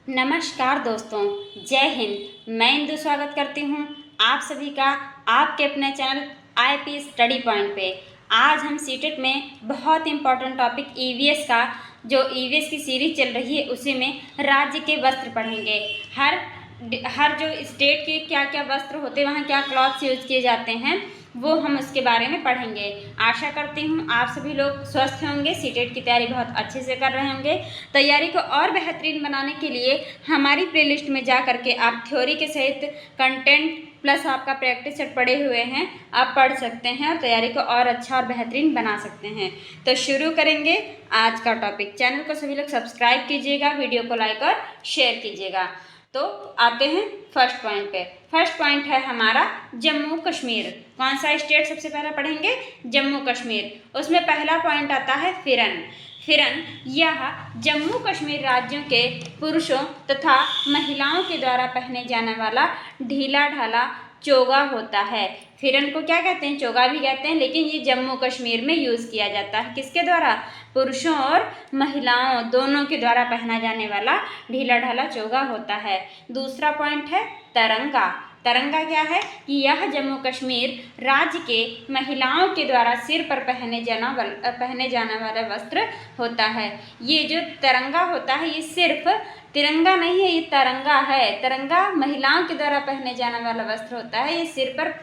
नमस्कार दोस्तों, जय हिंद। मैं इंदु स्वागत करती हूँ आप सभी का आपके अपने चैनल आईपी स्टडी पॉइंट पे। आज हम सीटेट में बहुत इंपॉर्टेंट टॉपिक ईवीएस का, जो ईवीएस की सीरीज चल रही है उसी में राज्य के वस्त्र पढ़ेंगे। हर जो स्टेट के क्या क्या वस्त्र होते हैं, वहाँ क्या क्लॉथ्स यूज किए जाते हैं, वो हम उसके बारे में पढ़ेंगे। आशा करती हूँ आप सभी लोग स्वस्थ होंगे, सीटेट की तैयारी बहुत अच्छे से कर रहे होंगे। तैयारी को और बेहतरीन बनाने के लिए हमारी प्लेलिस्ट में जा करके आप थ्योरी के सहित कंटेंट प्लस आपका प्रैक्टिस सेट पढ़े हुए हैं, आप पढ़ सकते हैं और तैयारी को और अच्छा और बेहतरीन बना सकते हैं। तो शुरू करेंगे आज का टॉपिक। चैनल को सभी लोग सब्सक्राइब कीजिएगा, वीडियो को लाइक और शेयर कीजिएगा। तो आते हैं फर्स्ट पॉइंट पे। फर्स्ट पॉइंट है हमारा जम्मू कश्मीर। कौन सा स्टेट सबसे पहला पढ़ेंगे? जम्मू कश्मीर। उसमें पहला पॉइंट आता है फिरन। फिरन यह जम्मू कश्मीर राज्यों के पुरुषों तथा महिलाओं के द्वारा पहने जाने वाला ढीला ढाला चोगा होता है। फिरन को क्या कहते हैं? चोगा भी कहते हैं, लेकिन ये जम्मू कश्मीर में यूज़ किया जाता है। किसके द्वारा? पुरुषों और महिलाओं दोनों के द्वारा पहना जाने वाला ढीला ढाला चोगा होता है। दूसरा पॉइंट है तरंगा। तरंगा क्या है? कि यह जम्मू कश्मीर राज्य के महिलाओं के द्वारा सिर पर पहने जाने वाला वस्त्र होता है। ये जो तरंगा होता है, ये सिर्फ तिरंगा नहीं है, ये तरंगा है। तरंगा महिलाओं के द्वारा पहने जाने वाला वस्त्र होता है। ये सिर पर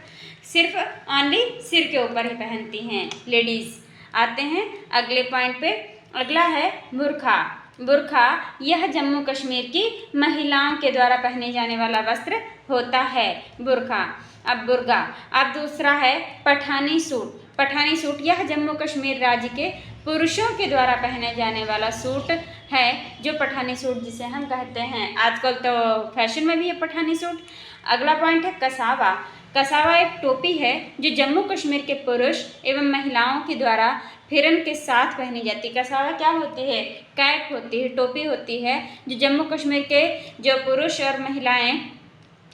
सिर्फ ऑनली सिर के ऊपर ही पहनती हैं लेडीज। आते हैं अगले पॉइंट पे। अगला है बुर्खा। बुर्खा यह जम्मू कश्मीर की महिलाओं के द्वारा पहने जाने वाला वस्त्र होता है, बुर्खा। अब बुर्गा। अब दूसरा है पठानी सूट। पठानी सूट यह जम्मू कश्मीर राज्य के पुरुषों के द्वारा पहने जाने वाला सूट है, जो पठानी सूट जिसे हम कहते हैं। आजकल तो फैशन में भी है पठानी सूट। अगला पॉइंट है कसावा। कसावा एक टोपी है जो जम्मू कश्मीर के पुरुष एवं महिलाओं के द्वारा फिरन के साथ पहनी जाती है। कसावा क्या होती है? कैप होती है, टोपी होती है, जो जम्मू कश्मीर के जो पुरुष और महिलाएं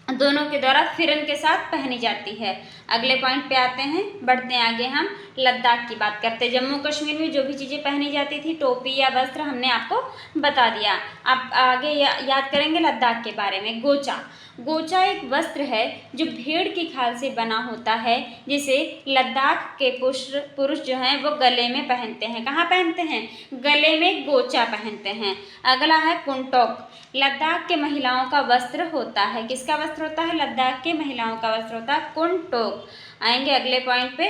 दोनों के द्वारा फिरन के साथ पहनी जाती है। अगले पॉइंट पे आते हैं, बढ़ते हैं आगे। हम लद्दाख की बात करते हैं। जम्मू कश्मीर में जो भी चीज़ें पहनी जाती थी, टोपी या वस्त्र, हमने आपको बता दिया। अब आगे याद करेंगे लद्दाख के बारे में। गोचा। गोचा एक वस्त्र है जो भेड़ की खाल से बना होता है, जिसे लद्दाख के पुरुष जो हैं वो गले में पहनते हैं। कहाँ पहनते हैं? गले में गोचा पहनते हैं। अगला है कुंटोक। लद्दाख के महिलाओं का वस्त्र होता है। किसका वस्त्र होता है? लद्दाख के महिलाओं का वस्त्र होता है कुंटोक। आएंगे अगले पॉइंट पे।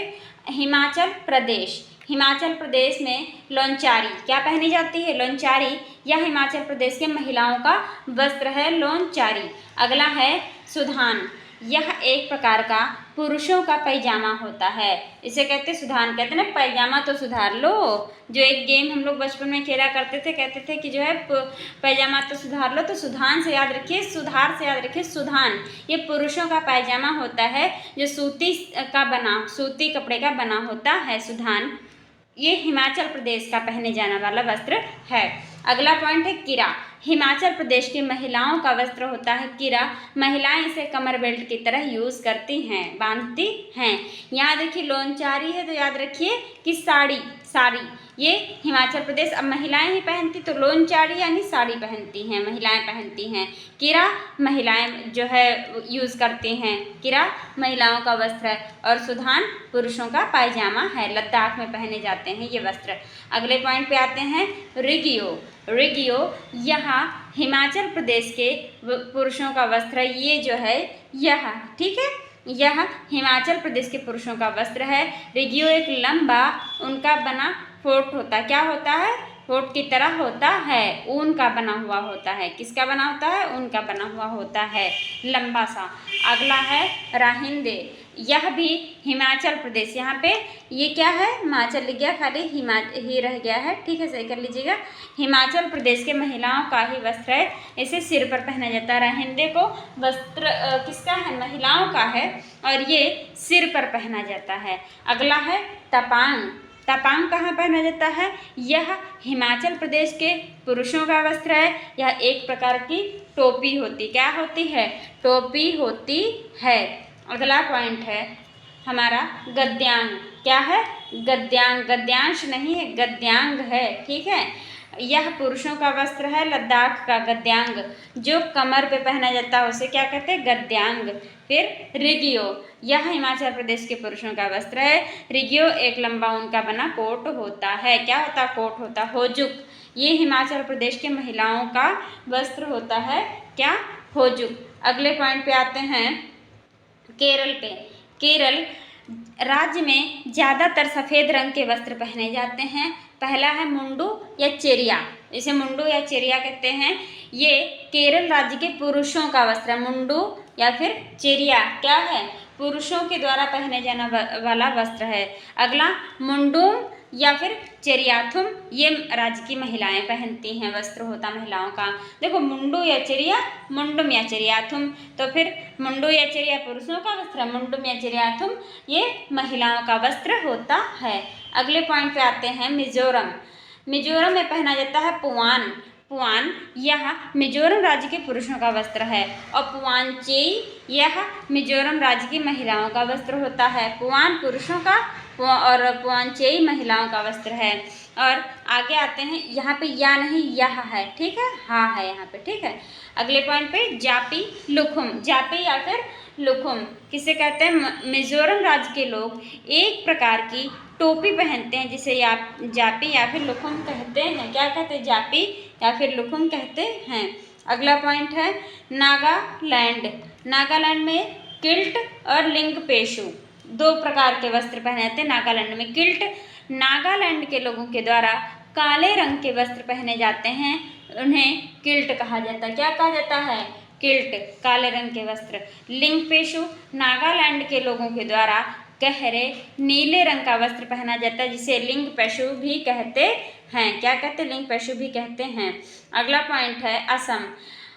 हिमाचल प्रदेश। हिमाचल प्रदेश में लोंचारी क्या पहनी जाती है? लोंचारी यह हिमाचल प्रदेश के महिलाओं का वस्त्र है, लोंचारी। अगला है सुधान। यह एक प्रकार का पुरुषों का पैजामा होता है। इसे कहते हैं सुधान। कहते हैं ना, पैजामा तो सुधार लो। जो एक गेम हम लोग बचपन में खेला करते थे, कहते थे कि जो है पैजामा तो सुधार लो। तो सुधान से याद रखिए, सुधार से याद रखिए सुधान। ये पुरुषों का पैजामा होता है जो सूती कपड़े का बना होता है, सुधान। ये हिमाचल प्रदेश का पहने जाने वाला वस्त्र है। अगला पॉइंट है किरा। हिमाचल प्रदेश की महिलाओं का वस्त्र होता है किरा। महिलाएं इसे कमर बेल्ट की तरह यूज करती हैं, बांधती हैं। यहाँ देखिए लोंचारी है तो याद रखिए कि साड़ी ये हिमाचल प्रदेश। अब महिलाएं ही पहनती तो लोंचारी यानी साड़ी पहनती हैं, महिलाएं पहनती हैं। किरा महिलाएं जो है यूज़ करती हैं। किरा महिलाओं का वस्त्र है और सुधान पुरुषों का पायजामा है। लद्दाख में पहने जाते हैं ये वस्त्र। अगले पॉइंट पे आते हैं रिगियो। रिगियो यहाँ हिमाचल प्रदेश के पुरुषों का वस्त्र है। ये जो है यह, ठीक है, यह हिमाचल प्रदेश के पुरुषों का वस्त्र है। रिगियो एक लंबा उनका बना फोर्ट होता है। क्या होता है? फोर्ट की तरह होता है, ऊन का बना हुआ होता है। किसका बना होता है? ऊन का बना हुआ होता है, लंबा सा। अगला है राहिंदे। यह भी हिमाचल प्रदेश, यहाँ पे ये क्या है? हिमाचल लिख गया, खाली ही रह गया है, ठीक है, सही कर लीजिएगा। हिमाचल प्रदेश के महिलाओं का ही वस्त्र है। इसे सिर पर पहना जाता है। राहिंदे को वस्त्र किसका है? महिलाओं का है और ये सिर पर पहना जाता है। अगला है तपांग। तपांग कहाँ पहना जाता है? यह हिमाचल प्रदेश के पुरुषों का वस्त्र है। यह एक प्रकार की टोपी होती, क्या होती है? टोपी होती है। अगला पॉइंट है हमारा गद्यांग। क्या है? गद्यांग। गद्यांश नहीं है, गद्यांग है, ठीक है। यह पुरुषों का वस्त्र है। लद्दाख का गद्यांग, जो कमर पे पहना जाता है उसे क्या कहते हैं? गद्यांग। फिर रिगियो, यह हिमाचल प्रदेश के पुरुषों का वस्त्र है। रिगियो एक लंबा ऊन का बना कोट होता है। क्या होता है? कोट होता है। होजुक, ये हिमाचल प्रदेश के महिलाओं का वस्त्र होता है। क्या? होजुक। अगले पॉइंट पे आते हैं केरल पे। केरल राज्य में ज़्यादातर सफ़ेद रंग के वस्त्र पहने जाते हैं। पहला है मुंडू या चेरिया, इसे मुंडू या चेरिया कहते हैं। ये केरल राज्य के पुरुषों का वस्त्र है। मुंडू या फिर चेरिया क्या है? पुरुषों के द्वारा पहने जाने वाला वस्त्र है। अगला मुंडूम या फिर चेरियाथुम, ये राज्य की महिलाएं पहनती हैं, वस्त्र होता महिलाओं का। देखो, मुंडू या चेरिया, मुंडुम या चेरियाथुम। तो फिर मुंडू या चेरिया पुरुषों का वस्त्र, मुंडुम या चेरियाथुम ये महिलाओं का वस्त्र होता है। अगले पॉइंट पे आते हैं मिजोरम। मिजोरम में पहना जाता है पुआन। पुआन यह मिजोरम राज्य के पुरुषों का वस्त्र है। और पुआनचेई यह मिजोरम राज्य की महिलाओं का वस्त्र होता है। पुआन पुरुषों का और पुआनचेई महिलाओं का वस्त्र है। और आगे आते हैं, यहाँ पे या नहीं यह है, ठीक है, हाँ है यहाँ पे, ठीक है। अगले पॉइंट पे जापी लुकुम। जापी या फिर लुकुम किसे कहते हैं? मिजोरम राज्य के लोग एक प्रकार की टोपी पहनते हैं जिसे जापी या फिर लुकुम कहते हैं। क्या कहते हैं? जापी या फिर लुकुम कहते हैं। अगला पॉइंट है नागालैंड। नागालैंड में किल्ट और लिंगपेशु दो प्रकार के वस्त्र पहने जाते हैं। नागालैंड में किल्ट, नागालैंड के लोगों के द्वारा काले रंग के वस्त्र पहने जाते हैं, उन्हें किल्ट कहा जाता है। क्या कहा जाता है? किल्ट, काले रंग के वस्त्र। लिंगपेशु, नागालैंड के लोगों के द्वारा गहरे नीले रंग का वस्त्र पहना जाता है जिसे लिंगपेशु भी कहते हैं। क्या कहते हैं? लिंगपेशु भी कहते हैं। अगला पॉइंट है असम।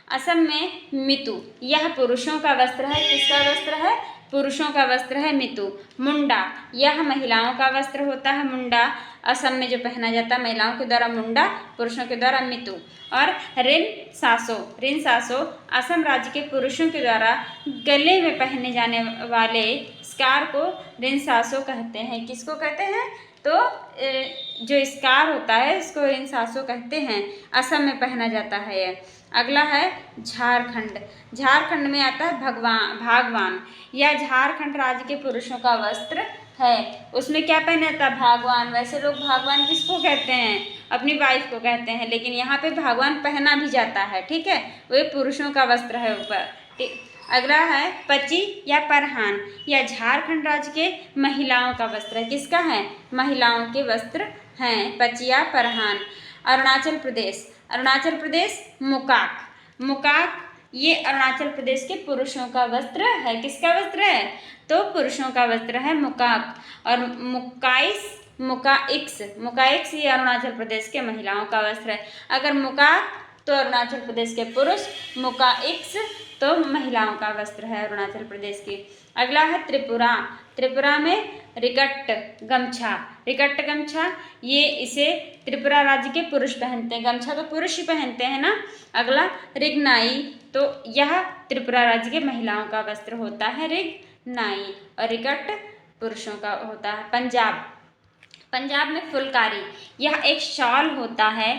असम में मितु, यह पुरुषों का वस्त्र है। किसका वस्त्र है? पुरुषों का वस्त्र है मितु। मुंडा, यह महिलाओं का वस्त्र होता है। मुंडा असम में जो पहना जाता है महिलाओं के द्वारा मुंडा, पुरुषों के द्वारा मितु। और रिन सासो, रिन सासो असम राज्य के पुरुषों के द्वारा गले में पहने जाने वाले स्कार को रिन सासो कहते हैं। किसको कहते हैं? तो जो स्कार होता है इसको रिन सासो कहते हैं। असम में पहना जाता है यह। अगला है झारखंड। झारखंड में आता है भागवान। यह झारखंड राज्य के पुरुषों का वस्त्र है। उसमें क्या पहना जाता है? भागवान। वैसे लोग भागवान किसको कहते हैं? अपनी वाइफ को कहते हैं, लेकिन यहाँ पे भागवान पहना भी जाता है, ठीक है, वो पुरुषों का वस्त्र है ऊपर। अगला है पची या परहान। यह झारखंड राज्य के महिलाओं का वस्त्र है। किसका है? महिलाओं के वस्त्र हैं, पची या परहान। अरुणाचल प्रदेश। अरुणाचल प्रदेश मुकाक। मुकाक ये अरुणाचल प्रदेश के पुरुषों का वस्त्र है। किसका वस्त्र है? तो पुरुषों का वस्त्र है मुकाक। और मुकाइक्स ये अरुणाचल प्रदेश के महिलाओं का वस्त्र है। अगर मुकाक तो अरुणाचल प्रदेश के पुरुष, मुकाइक्स तो महिलाओं का वस्त्र है अरुणाचल प्रदेश की। अगला है त्रिपुरा। त्रिपुरा में रिगट्ट गमछा। रिगट्ट गमछा ये इसे त्रिपुरा राज्य के पुरुष पहनते हैं। गमछा तो पुरुष ही पहनते हैं ना। अगला रिगनाई, तो यह त्रिपुरा राज्य के महिलाओं का वस्त्र होता है रिगनाई। और रिगट्ट पुरुषों का होता है। पंजाब। पंजाब में फुलकारी, यह एक शॉल होता है।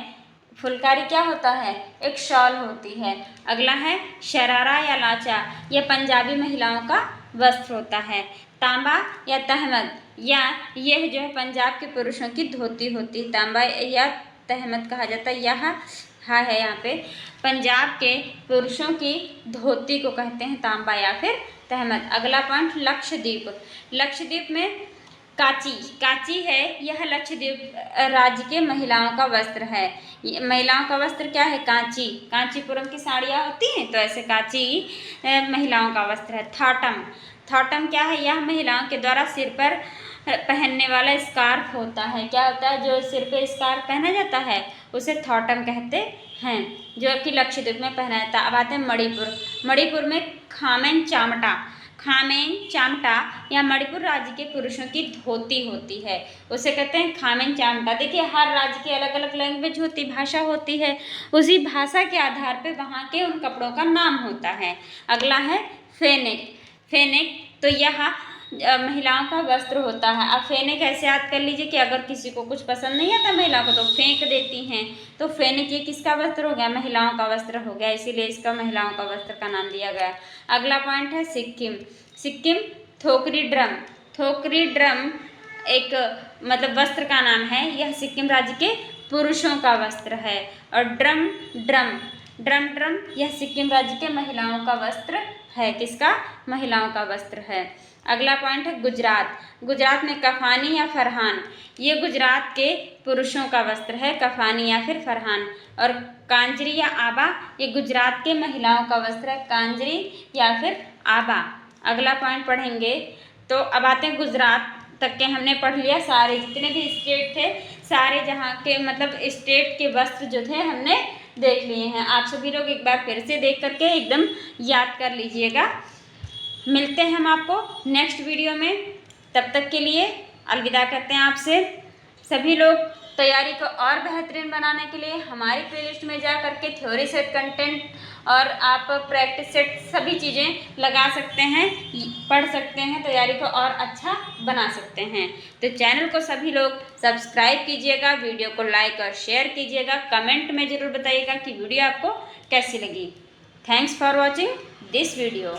फुलकारी क्या होता है? एक शॉल होती है। अगला है शरारा या लाचा, यह पंजाबी महिलाओं का वस्त्र होता है। तांबा या तहमद, या यह जो है पंजाब के पुरुषों की धोती होती है। तांबा या तहमद कहा जाता है। यह है यहाँ पे पंजाब के पुरुषों की धोती को कहते हैं तांबा या फिर तहमद। अगला पॉइंट लक्षद्वीप। लक्षद्वीप में काची। काची है, यह लक्षद्वीप राज्य के महिलाओं का वस्त्र है। महिलाओं का वस्त्र क्या है? कांची। कांचीपुरम की साड़ियाँ होती हैं, तो ऐसे काची महिलाओं का वस्त्र है। थाटम। थाटम क्या है? यह महिलाओं के द्वारा सिर पर पहनने वाला स्कार्फ होता है। क्या होता है? जो सिर पे स्कार्फ पहना जाता है उसे थॉटम कहते हैं, जो कि लक्षद्वीप में पहना जाता है। अब आते हैं मणिपुर। मणिपुर में खामेन चामटा। खामेन चामटा या मणिपुर राज्य के पुरुषों की धोती होती है, उसे कहते हैं खामेन चामटा। देखिए, हर राज्य की अलग अलग लैंग्वेज होती, भाषा होती है, उसी भाषा के आधार पे वहाँ के उन कपड़ों का नाम होता है। अगला है फेनेक। फेनेक तो यह महिलाओं का वस्त्र होता है। अब फेने कैसे याद कर लीजिए कि अगर किसी को कुछ पसंद नहीं आता महिला को तो फेंक देती हैं, तो फेने ये किसका वस्त्र हो गया? महिलाओं का वस्त्र हो गया, इसीलिए इसका महिलाओं का वस्त्र का नाम दिया गया। अगला पॉइंट है सिक्किम। सिक्किम थोकरी ड्रम। थोकरी ड्रम एक मतलब वस्त्र का नाम है। यह सिक्किम राज्य के पुरुषों का वस्त्र है। और ड्रम ड्रम ड्रम ड्रम यह सिक्किम राज्य के महिलाओं का वस्त्र है। किसका? महिलाओं का वस्त्र है। अगला पॉइंट है गुजरात। गुजरात में कफानी या फरहान, ये गुजरात के पुरुषों का वस्त्र है, कफानी या फिर फरहान। और कांजरी या आबा, ये गुजरात के महिलाओं का वस्त्र है, कांजरी या फिर आबा। अगला पॉइंट पढ़ेंगे तो अब आते हैं गुजरात तक के हमने पढ़ लिया। सारे जितने भी स्टेट थे, सारे जहाँ के मतलब स्टेट के वस्त्र जो थे हमने देख लिए हैं। आप सभी लोग एक बार फिर से देख करके एकदम याद कर लीजिएगा। मिलते हैं हम आपको नेक्स्ट वीडियो में, तब तक के लिए अलविदा कहते हैं आपसे। सभी लोग तैयारी को और बेहतरीन बनाने के लिए हमारी प्लेलिस्ट में जा करके थ्योरी सेट, कंटेंट और आप प्रैक्टिस सेट सभी चीज़ें लगा सकते हैं, पढ़ सकते हैं, तैयारी को और अच्छा बना सकते हैं। तो चैनल को सभी लोग सब्सक्राइब कीजिएगा, वीडियो को लाइक और शेयर कीजिएगा, कमेंट में ज़रूर बताइएगा कि वीडियो आपको कैसी लगी। Thanks for watching this video.